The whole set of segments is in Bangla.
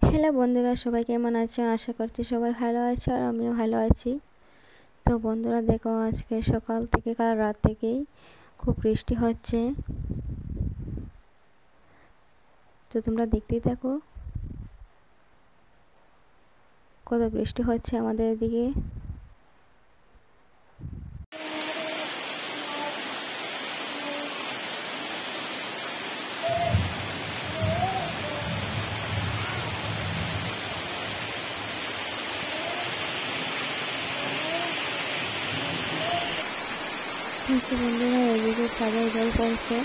হ্যালো বন্ধুরা, সবাই কেমন আছো? আশা করছি সবাই ভালো আছে আর আমিও ভালো আছি। তো বন্ধুরা দেখো, আজকে সকাল থেকে কাল রাত থেকেই খুব বৃষ্টি হচ্ছে। তো তোমরা দেখতেই থাকো কত বৃষ্টি হচ্ছে আমাদের এদিকে। বন্ধুরা এদিকে ছাদের জল পড়ছে,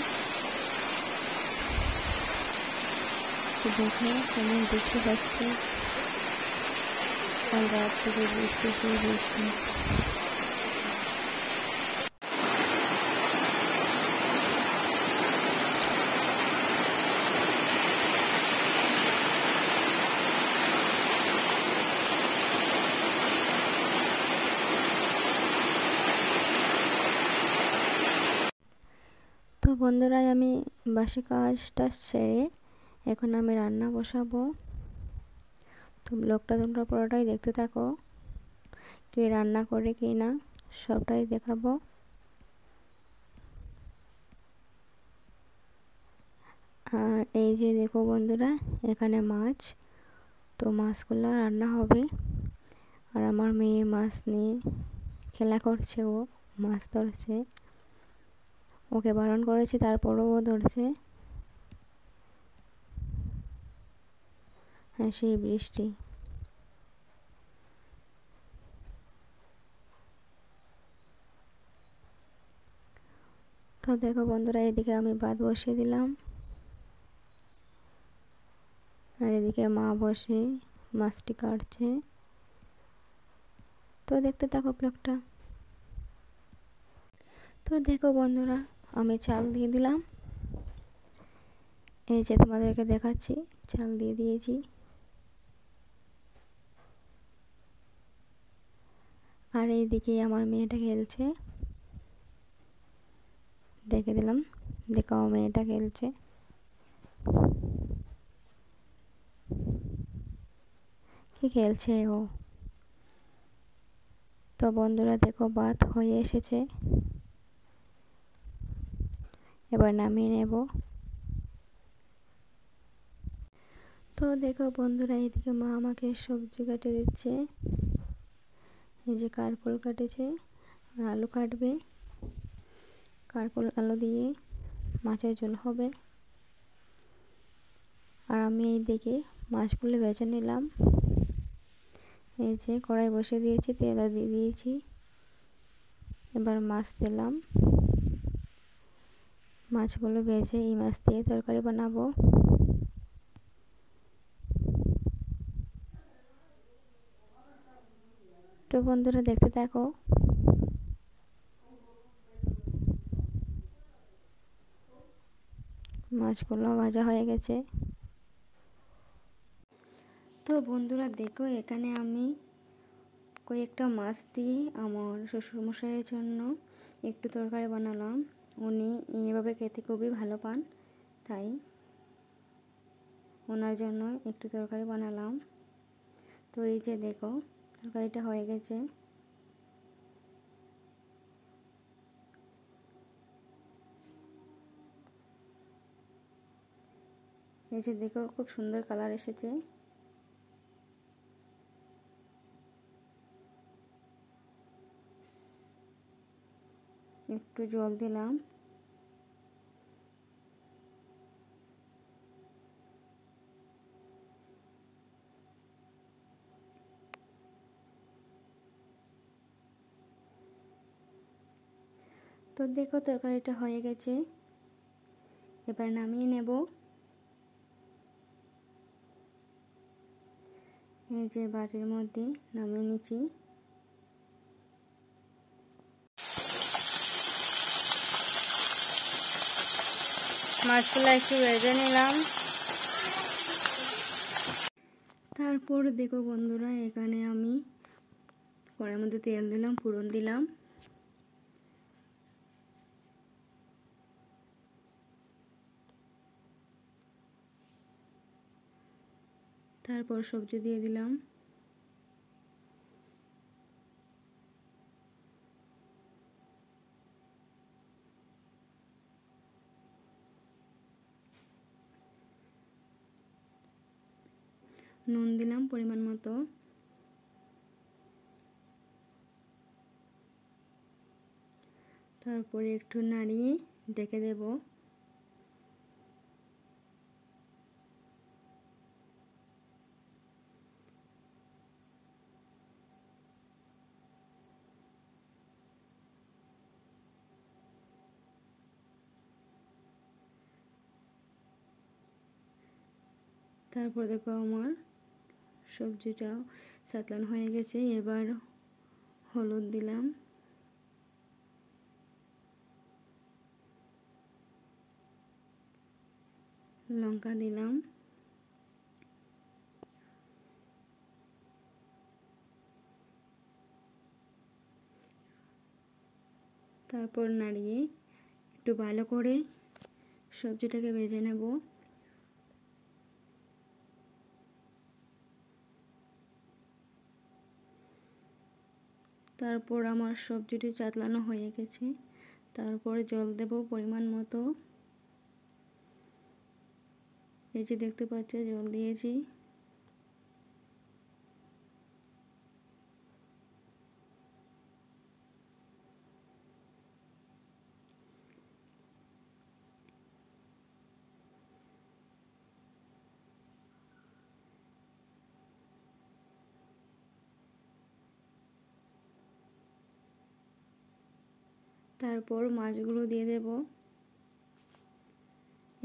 দেখো কেমন বৃষ্টি হচ্ছে। কাল রাত থেকে বৃষ্টি শুরু বৃষ্টি। তো বন্ধুরা, আমি বাসি কাজটা সেরে এখন আমি রান্না বসাবো। তো ব্লগটা তোমরা পুরোটাই দেখতে থাকো, কে রান্না করে কি না সবটাই দেখাবো। আর এই যে দেখো বন্ধুরা, এখানে মাছ, তো মাছগুলো রান্না হবে। আর আমার মেয়ে মাছ নিয়ে খেলা করছে, ও মাছ ধরছে। ওকে বারণ করেছে, তারপরও ও ধরছে। হ্যাঁ, সেই বৃষ্টি। তো দেখো বন্ধুরা, এদিকে আমি ভাত বসিয়ে দিলাম, আর এদিকে মা বসে মাছটি কাটছে। তো দেখতে থাকো ব্লগটা। তো দেখো বন্ধুরা, আমি চাল দিয়ে দিলাম। এই যে তোমাদেরকে দেখাচ্ছি, চাল দিয়ে দিয়েছি। আর এইদিকে আমার মেয়েটা খেলছে, ডেকে দিলাম। দেখো আমার মেয়েটা খেলছে, কি খেলছে ও। তো বন্ধুরা দেখো, ভাত হয়ে এসেছে, এবার নামিয়ে নেব। তো দেখো বন্ধুরা, এইদিকে মা আমাকে সবজি কেটে দিচ্ছে। এই যে কারকোল কাটেছে, আর আলু কাটবে। কারকোল আলু দিয়ে মাছের ঝোল হবে। আর আমি এইদিকে মাছগুলো ভেজে নিলাম। এই যে কড়াই বসিয়ে দিয়েছি, তেলও দিয়ে দিয়েছি। এবার মাছ দিলাম। মাছগুলো ভেজে এই মাছ দিয়ে তরকারি বানাবো। তো বন্ধুরা দেখতে থাকো। মাছগুলো ভাজা হয়ে গেছে। তো বন্ধুরা দেখো, এখানে আমি কয়েকটা মাছ দিয়ে আমার শ্বশুরমশাইয়ের জন্য একটু তরকারি বানালাম। উনি এইভাবে খেতে খুবই ভালো পান, তাই ওনার জন্য একটু তরকারি বানালাম। তো এই যে দেখো, তরকারিটা হয়ে গেছে। এই যে দেখো, খুব সুন্দর কালার এসেছে। একটু জল দিলাম। তো দেখো, তরকারিটা হয়ে গেছে, এবার নামিয়ে নেব। এই যে বাটির মধ্যে নামিয়ে নিচ্ছি। মাছগুলো একটু ভেজে নিলাম। তারপর দেখো বন্ধুরা, এখানে আমি কড়াইয়ের মধ্যে তেল দিলাম, ফোড়ন দিলাম। তারপর সবজি দিয়ে দিলাম। নুন দিলাম পরিমাণ মতো। তারপরে একটু নাড়িয়ে ঢেকে দেব। তারপর দেখো আমার সবজিটা সাতলান হয়ে গেছে। এবার হলুদ দিলাম, লঙ্কা দিলাম, তারপর নাড়িয়ে একটু ভালো করে সবজিটাকে ভেজে নেব। তারপর আমার সবজিটি চাতলানো হয়ে গেছে। তারপর জল দেব পরিমাণ মতো। এই যে দেখতে পাচ্ছ জল দিয়েছি। তারপর মাছগুলো দিয়ে দেব।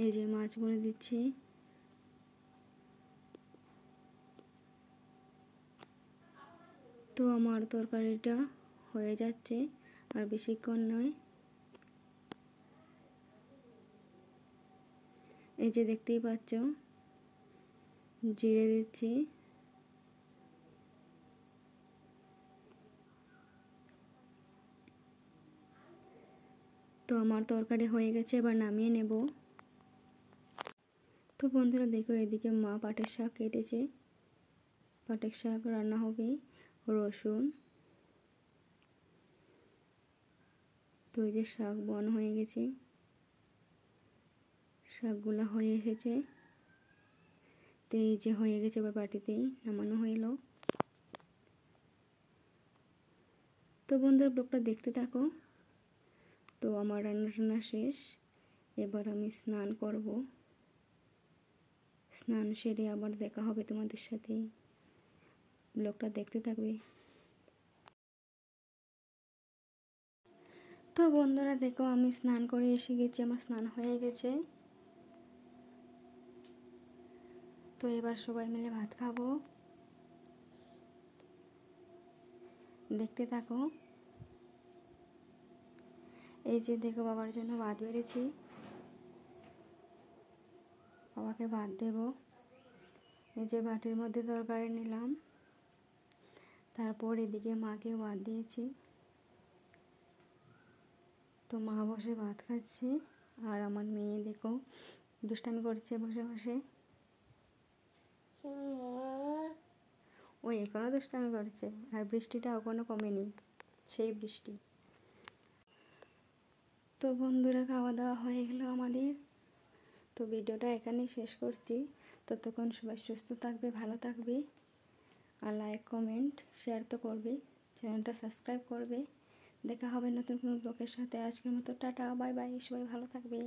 এই যে মাছগুলো দিচ্ছি। তো আমার তরকারিটা হয়ে যাচ্ছে, আর বেশিক্ষণ নয়। এই যে দেখতেই পাচ্ছ জিরে দিচ্ছি। তো আমার তরকারি হয়ে গেছে, এবার নামিয়ে নেব। তো বন্ধুরা দেখো, এদিকে মা পাটের শাক কেটেছে। পাটের শাক রান্না হবে, রসুন। তো এই যে শাক বন হয়ে গেছে, শাকগুলা হয়ে এসেছে। তো এই যে হয়ে গেছে, এবার বাটিতেই নামানো হইল। তো বন্ধুরা ব্লগটা দেখতে থাকো। তো আমার রান্না শেষ, এবার আমি স্নান করব। স্নান সেরে আবার দেখা হবে তোমাদের সাথে। ব্লগটা দেখতে থাকবে। তো বন্ধুরা দেখো, আমি স্নান করে এসে গেছি, আমার স্নান হয়ে গেছে। তো এবার সবাই মিলে ভাত খাবো, দেখতে থাকো। এই যে দেখো, বাবার জন্য ভাত বেড়েছি, বাবাকে ভাত দেব। এই যে বাটির মধ্যে তরকারি নিলাম, তারপর এদিকে মাকে ভাত দিয়েছি। তো মা বসে ভাত খাচ্ছে, আর আমার মেয়ে দেখো দুষ্টামি করছে বসে বসে। ওই এখনো দুষ্টামি করছে, আর বৃষ্টিটা এখনো কমেনি, সেই বৃষ্টি। তো বন্ধুরা খাওয়া দাওয়া হয়ে গেল আমাদের। তো ভিডিওটা এখানেই শেষ করছি। ততক্ষণ সবাই সুস্থ থাকবে, ভালো থাকবে, আর লাইক কমেন্ট শেয়ার তো করবে, চ্যানেলটা সাবস্ক্রাইব করবে। দেখা হবে নতুন কোনো ব্লগের সাথে। আজকের মতো টাটা, বাই বাই, সবাই ভালো থাকবে।